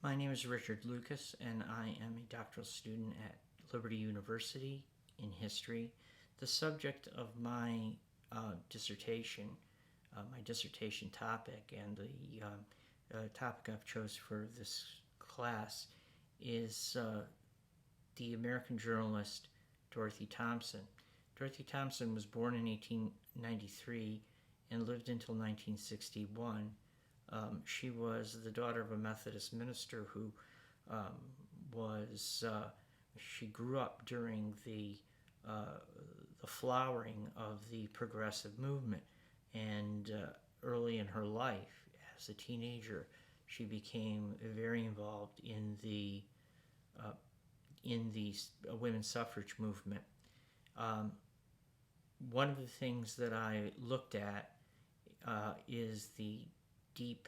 My name is Richard Lucas, and I am a doctoral student at Liberty University in history. The subject of my dissertation, my dissertation topic, and the topic I've chose for this class is the American journalist Dorothy Thompson. Dorothy Thompson was born in 1893 and lived until 1961. She was the daughter of a Methodist minister who she grew up during the flowering of the progressive movement, and early in her life as a teenager she became very involved in the women's suffrage movement. One of the things that I looked at is the deep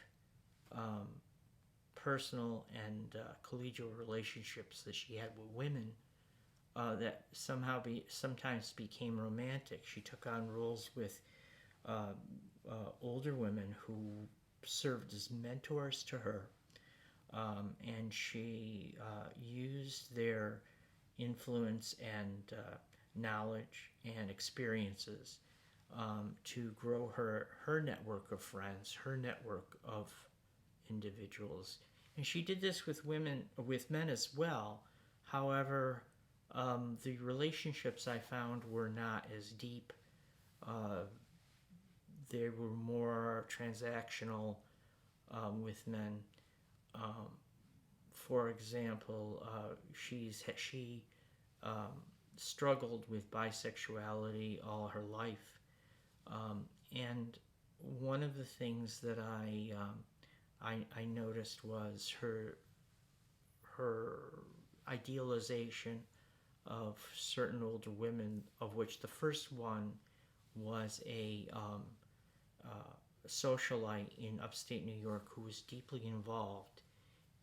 personal and collegial relationships that she had with women that sometimes became romantic. She took on roles with older women who served as mentors to her, and she used their influence and knowledge and experiences to grow her network of friends, her network of individuals. And she did this with men as well. However, the relationships I found were not as deep. They were more transactional with men. For example, she struggled with bisexuality all her life. And one of the things that I noticed was her idealization of certain older women, of which the first one was a socialite in upstate New York who was deeply involved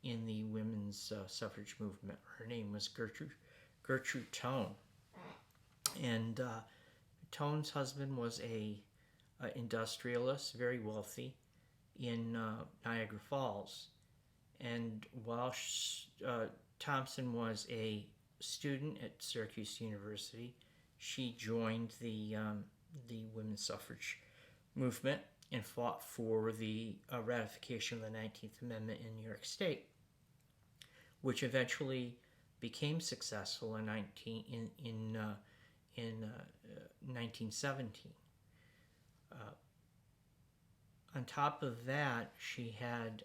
in the women's suffrage movement. Her name was Gertrude Tone, and Tone's husband was a industrialist, very wealthy, in Niagara Falls. And while Thompson was a student at Syracuse University, she joined the women's suffrage movement and fought for the ratification of the 19th Amendment in New York State, which eventually became successful in 1917. On top of that, she had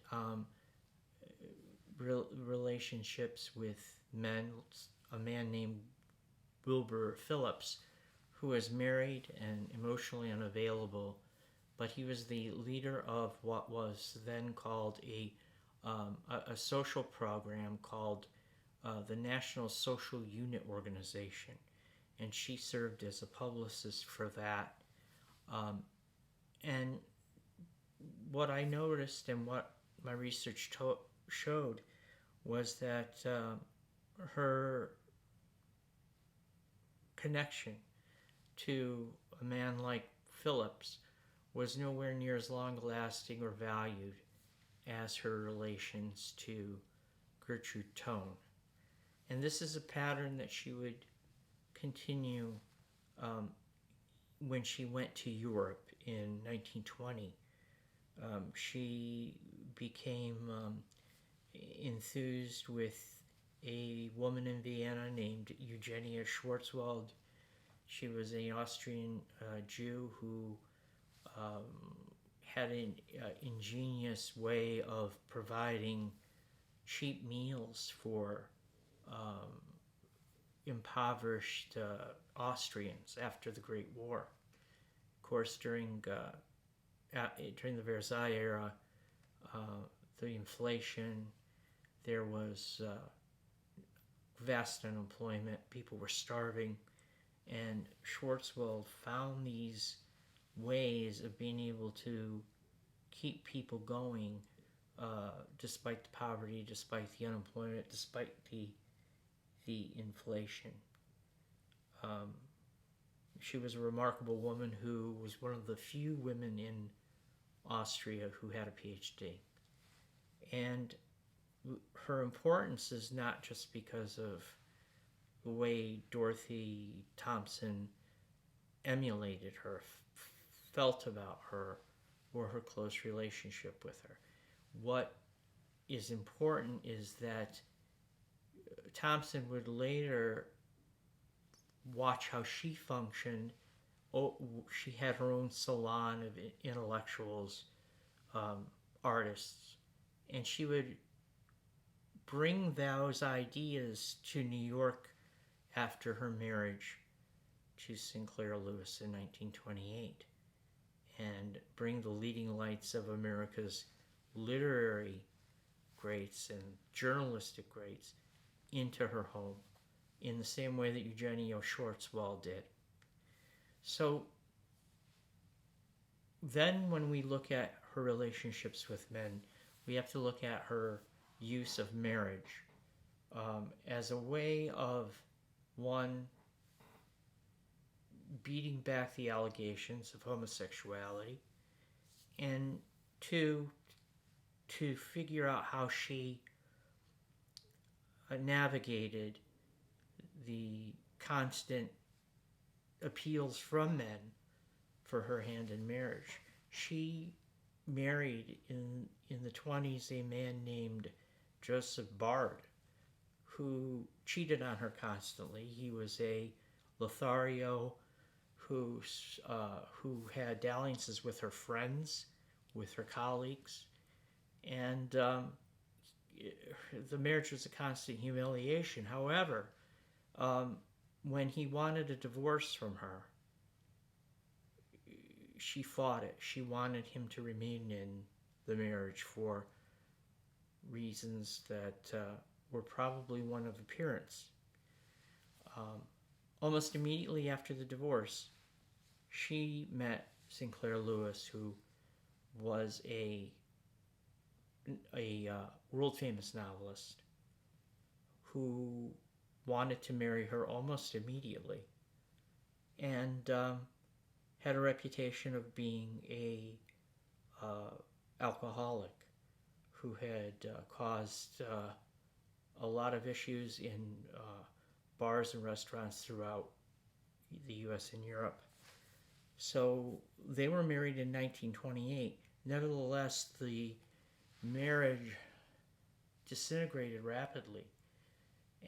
relationships with men. A man named Wilbur Phillips, who was married and emotionally unavailable, but he was the leader of what was then called a social program called the National Social Unit Organization, and she served as a publicist for that. And what I noticed and what my research showed was that her connection to a man like Phillips was nowhere near as long-lasting or valued as her relations to Gertrude Tone. And this is a pattern that she would continue when she went to Europe in 1920. She became enthused with a woman in Vienna named Eugenia Schwarzwald. She was an Austrian Jew who had an ingenious way of providing cheap meals for impoverished Austrians after the Great War. Of course, during the Versailles era, the inflation, there was vast unemployment, people were starving, and Schwarzwald found these ways of being able to keep people going despite the poverty, despite the unemployment, despite the inflation. She was a remarkable woman who was one of the few women in Austria who had a PhD. And her importance is not just because of the way Dorothy Thompson emulated her, felt about her, or her close relationship with her. What is important is that Thompson would later watch how she functioned. Oh, she had her own salon of intellectuals, artists, and she would bring those ideas to New York after her marriage to Sinclair Lewis in 1928 and bring the leading lights of America's literary greats and journalistic greats into her home in the same way that Eugenio Schwartzwald did. So then when we look at her relationships with men, we have to look at her use of marriage as a way of, one, beating back the allegations of homosexuality, and two, to figure out how she navigated the constant appeals from men for her hand in marriage. She married in the 20s a man named Joseph Bard, who cheated on her constantly. He was a Lothario who had dalliances with her friends, with her colleagues, and the marriage was a constant humiliation. However, when he wanted a divorce from her, she fought it. She wanted him to remain in the marriage for reasons that were probably one of appearance. Almost immediately after the divorce, she met Sinclair Lewis, who was a world-famous novelist who wanted to marry her almost immediately, and had a reputation of being a alcoholic who had caused a lot of issues in bars and restaurants throughout the U.S. and Europe. So they were married in 1928. Nevertheless, the marriage disintegrated rapidly,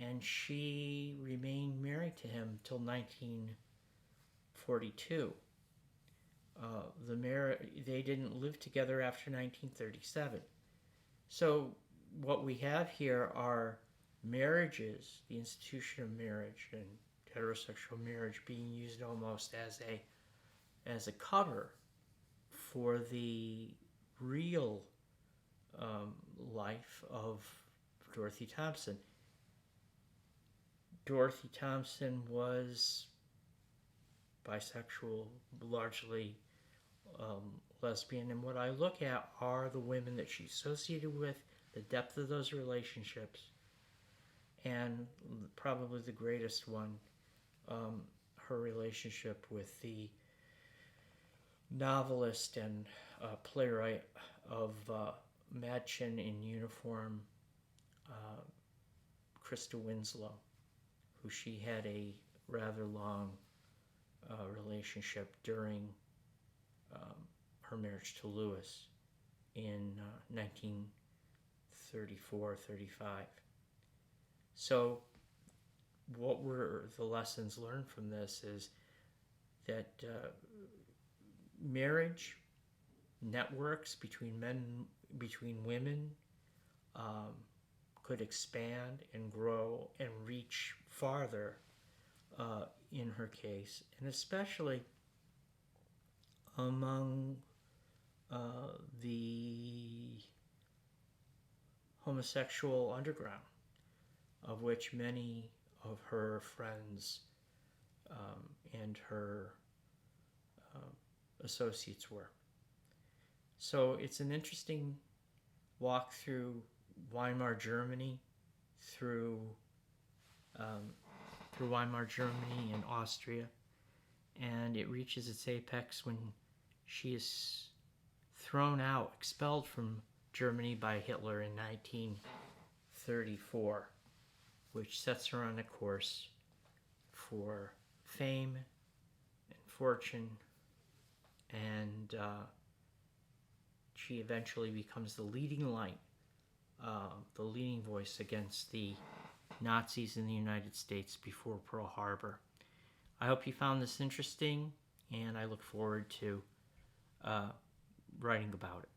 and she remained married to him till 1942. They didn't live together after 1937. So what we have here are marriages, the institution of marriage and heterosexual marriage being used almost as a cover for the real life of Dorothy Thompson. Dorothy Thompson was bisexual, largely lesbian, and what I look at are the women that she associated with, the depth of those relationships, and probably the greatest one, her relationship with the novelist and playwright of Madchen in uniform, Krista Winslow, who she had a rather long relationship during her marriage to Lewis in 1934-35. So what were the lessons learned from this is that marriage networks between women could expand and grow and reach farther in her case, and especially among the homosexual underground, of which many of her friends and her associates were. So it's an interesting walk through Weimar Germany, through Weimar Germany and Austria, and it reaches its apex when she is expelled from Germany by Hitler in 19 34, which sets her on a course for fame and fortune, and she eventually becomes the leading light, the leading voice against the Nazis in the United States before Pearl Harbor. I hope you found this interesting, and I look forward to writing about it.